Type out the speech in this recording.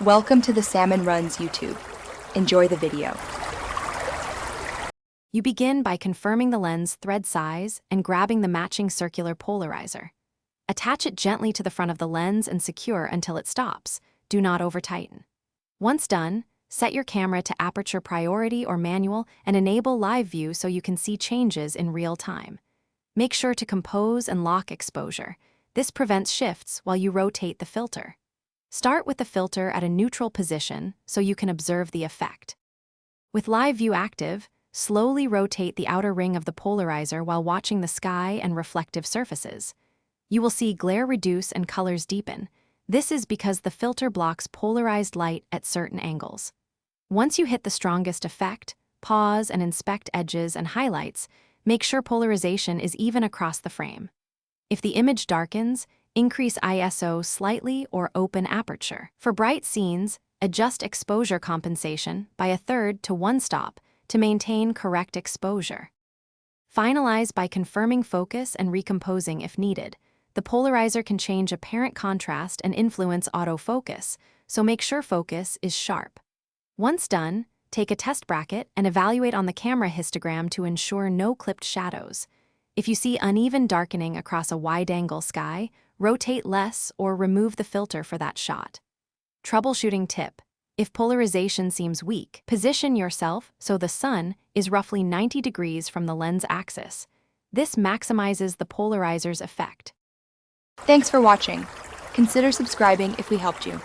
Welcome to the Salmon Runs YouTube. Enjoy the video. You begin by confirming the lens thread size and grabbing the matching circular polarizer. Attach it gently to the front of the lens and secure until it stops. Do not over-tighten. Once done, set your camera to aperture priority or manual and enable live view so you can see changes in real time. Make sure to compose and lock exposure. This prevents shifts while you rotate the filter. Start with the filter at a neutral position so you can observe the effect. With live view active, slowly rotate the outer ring of the polarizer while watching the sky and reflective surfaces. You will see glare reduce and colors deepen. This is because the filter blocks polarized light at certain angles. Once you hit the strongest effect, pause and inspect edges and highlights. Make sure polarization is even across the frame. If the image darkens, increase ISO slightly or open aperture. For bright scenes, adjust exposure compensation by 1/3 to 1 stop to maintain correct exposure. Finalize by confirming focus and recomposing if needed. The polarizer can change apparent contrast and influence autofocus, so make sure focus is sharp. Once done, take a test bracket and evaluate on the camera histogram to ensure no clipped shadows. If you see uneven darkening across a wide-angle sky, rotate less or remove the filter for that shot. Troubleshooting tip: if polarization seems weak, position yourself so the sun is roughly 90 degrees from the lens axis. This maximizes the polarizer's effect. Thanks for watching. Consider subscribing if we helped you.